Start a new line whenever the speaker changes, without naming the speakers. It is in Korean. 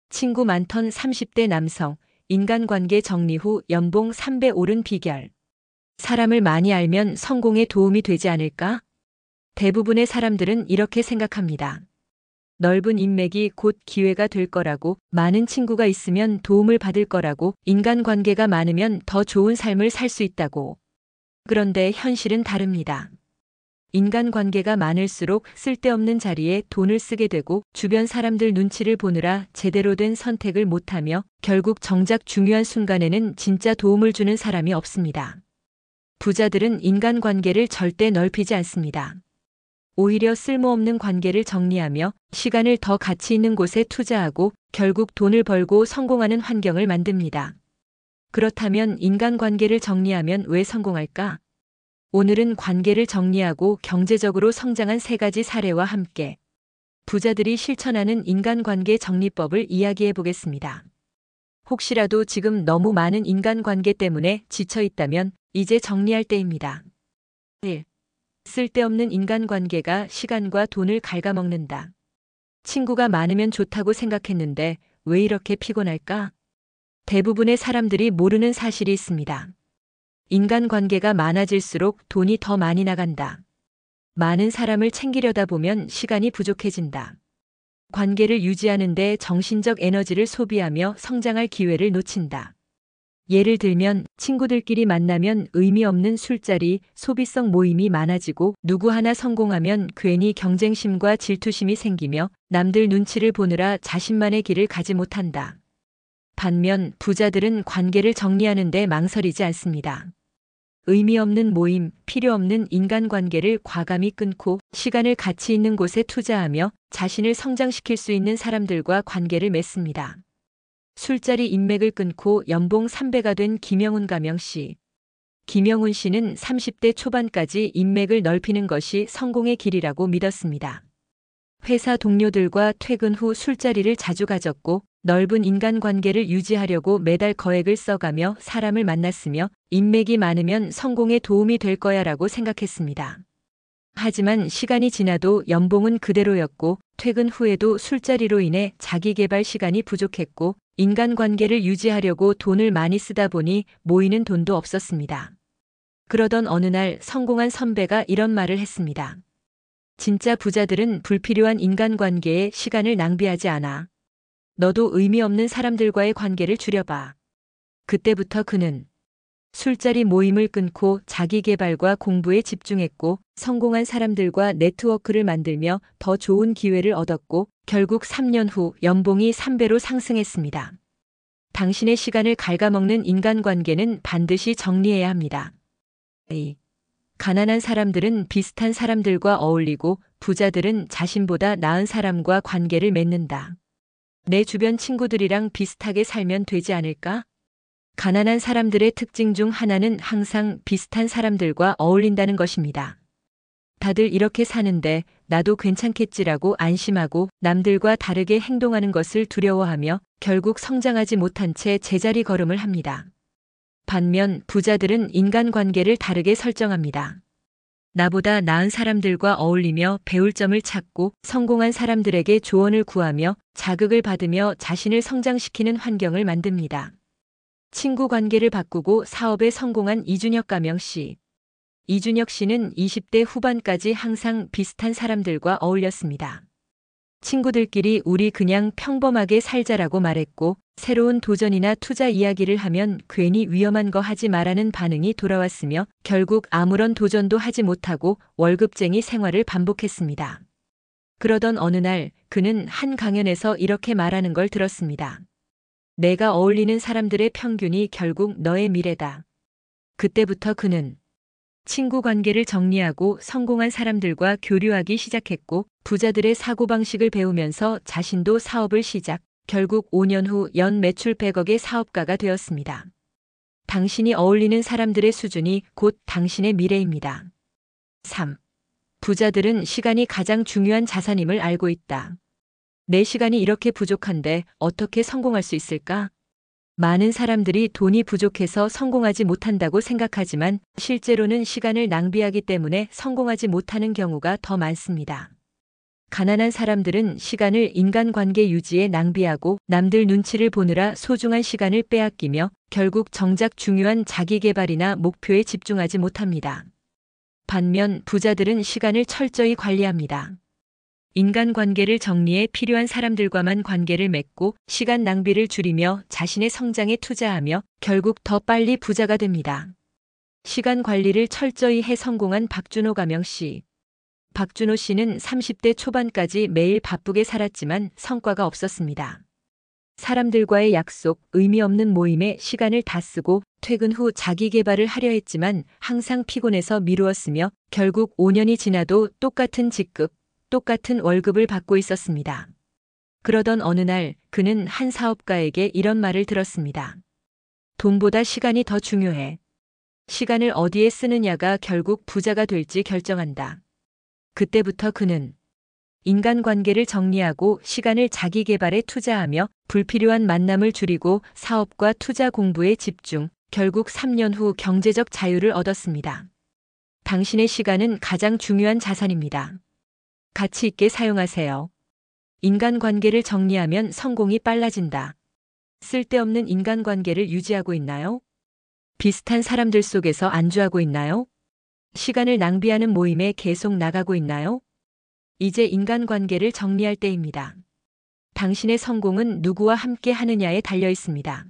친구 많던 30대 남성, 인간관계 정리 후 연봉 3배 오른 비결. 사람을 많이 알면 성공에 도움이 되지 않을까? 대부분의 사람들은 이렇게 생각합니다. 넓은 인맥이 곧 기회가 될 거라고, 많은 친구가 있으면 도움을 받을 거라고, 인간관계가 많으면 더 좋은 삶을 살 수 있다고. 그런데 현실은 다릅니다. 인간관계가 많을수록 쓸데없는 자리에 돈을 쓰게 되고 주변 사람들 눈치를 보느라 제대로 된 선택을 못하며 결국 정작 중요한 순간에는 진짜 도움을 주는 사람이 없습니다. 부자들은 인간관계를 절대 넓히지 않습니다. 오히려 쓸모없는 관계를 정리하며 시간을 더 가치 있는 곳에 투자하고 결국 돈을 벌고 성공하는 환경을 만듭니다. 그렇다면 인간관계를 정리하면 왜 성공할까? 오늘은 관계를 정리하고 경제적으로 성장한 3가지 사례와 함께 부자들이 실천하는 인간관계 정리법을 이야기해 보겠습니다. 혹시라도 지금 너무 많은 인간관계 때문에 지쳐 있다면 이제 정리할 때입니다. 1. 쓸데없는 인간관계가 시간과 돈을 갉아먹는다. 친구가 많으면 좋다고 생각했는데 왜 이렇게 피곤할까? 대부분의 사람들이 모르는 사실이 있습니다. 인간관계가 많아질수록 돈이 더 많이 나간다. 많은 사람을 챙기려다 보면 시간이 부족해진다. 관계를 유지하는데 정신적 에너지를 소비하며 성장할 기회를 놓친다. 예를 들면 친구들끼리 만나면 의미 없는 술자리, 소비성 모임이 많아지고 누구 하나 성공하면 괜히 경쟁심과 질투심이 생기며 남들 눈치를 보느라 자신만의 길을 가지 못한다. 반면 부자들은 관계를 정리하는 데 망설이지 않습니다. 의미 없는 모임, 필요 없는 인간관계를 과감히 끊고 시간을 가치 있는 곳에 투자하며 자신을 성장시킬 수 있는 사람들과 관계를 맺습니다. 술자리 인맥을 끊고 연봉 3배가 된 김영훈 가명씨. 김영훈 씨는 30대 초반까지 인맥을 넓히는 것이 성공의 길이라고 믿었습니다. 회사 동료들과 퇴근 후 술자리를 자주 가졌고 넓은 인간관계를 유지하려고 매달 거액을 써가며 사람을 만났으며 인맥이 많으면 성공에 도움이 될 거야라고 생각했습니다. 하지만 시간이 지나도 연봉은 그대로였고 퇴근 후에도 술자리로 인해 자기 개발 시간이 부족했고 인간관계를 유지하려고 돈을 많이 쓰다 보니 모이는 돈도 없었습니다. 그러던 어느 날 성공한 선배가 이런 말을 했습니다. 진짜 부자들은 불필요한 인간관계에 시간을 낭비하지 않아. 너도 의미 없는 사람들과의 관계를 줄여봐. 그때부터 그는 술자리 모임을 끊고 자기 개발과 공부에 집중했고 성공한 사람들과 네트워크를 만들며 더 좋은 기회를 얻었고 결국 3년 후 연봉이 3배로 상승했습니다. 당신의 시간을 갉아먹는 인간관계는 반드시 정리해야 합니다. 가난한 사람들은 비슷한 사람들과 어울리고 부자들은 자신보다 나은 사람과 관계를 맺는다. 내 주변 친구들이랑 비슷하게 살면 되지 않을까? 가난한 사람들의 특징 중 하나는 항상 비슷한 사람들과 어울린다는 것입니다. 다들 이렇게 사는데 나도 괜찮겠지라고 안심하고 남들과 다르게 행동하는 것을 두려워하며 결국 성장하지 못한 채 제자리 걸음을 합니다. 반면 부자들은 인간관계를 다르게 설정합니다. 나보다 나은 사람들과 어울리며 배울 점을 찾고 성공한 사람들에게 조언을 구하며 자극을 받으며 자신을 성장시키는 환경을 만듭니다. 친구 관계를 바꾸고 사업에 성공한 이준혁 가명씨. 이준혁 씨는 20대 후반까지 항상 비슷한 사람들과 어울렸습니다. 친구들끼리 우리 그냥 평범하게 살자라고 말했고 새로운 도전이나 투자 이야기를 하면 괜히 위험한 거 하지 마라는 반응이 돌아왔으며 결국 아무런 도전도 하지 못하고 월급쟁이 생활을 반복했습니다. 그러던 어느 날 그는 한 강연에서 이렇게 말하는 걸 들었습니다. 내가 어울리는 사람들의 평균이 결국 너의 미래다. 그때부터 그는 친구 관계를 정리하고 성공한 사람들과 교류하기 시작했고 부자들의 사고방식을 배우면서 자신도 사업을 시작, 결국 5년 후 연 매출 100억의 사업가가 되었습니다. 당신이 어울리는 사람들의 수준이 곧 당신의 미래입니다. 3. 부자들은 시간이 가장 중요한 자산임을 알고 있다. 내 시간이 이렇게 부족한데 어떻게 성공할 수 있을까? 많은 사람들이 돈이 부족해서 성공하지 못한다고 생각하지만 실제로는 시간을 낭비하기 때문에 성공하지 못하는 경우가 더 많습니다. 가난한 사람들은 시간을 인간관계 유지에 낭비하고 남들 눈치를 보느라 소중한 시간을 빼앗기며 결국 정작 중요한 자기계발이나 목표에 집중하지 못합니다. 반면 부자들은 시간을 철저히 관리합니다. 인간관계를 정리해 필요한 사람들과만 관계를 맺고 시간 낭비를 줄이며 자신의 성장에 투자하며 결국 더 빨리 부자가 됩니다. 시간 관리를 철저히 해 성공한 박준호 가명씨. 박준호 씨는 30대 초반까지 매일 바쁘게 살았지만 성과가 없었습니다. 사람들과의 약속, 의미 없는 모임에 시간을 다 쓰고 퇴근 후 자기 개발을 하려 했지만 항상 피곤해서 미루었으며 결국 5년이 지나도 똑같은 직급, 똑같은 월급을 받고 있었습니다. 그러던 어느 날 그는 한 사업가에게 이런 말을 들었습니다. 돈보다 시간이 더 중요해. 시간을 어디에 쓰느냐가 결국 부자가 될지 결정한다. 그때부터 그는 인간관계를 정리하고 시간을 자기 개발에 투자하며 불필요한 만남을 줄이고 사업과 투자 공부에 집중, 결국 3년 후 경제적 자유를 얻었습니다. 당신의 시간은 가장 중요한 자산입니다. 가치 있게 사용하세요. 인간관계를 정리하면 성공이 빨라진다. 쓸데없는 인간관계를 유지하고 있나요? 비슷한 사람들 속에서 안주하고 있나요? 시간을 낭비하는 모임에 계속 나가고 있나요? 이제 인간관계를 정리할 때입니다. 당신의 성공은 누구와 함께 하느냐에 달려 있습니다.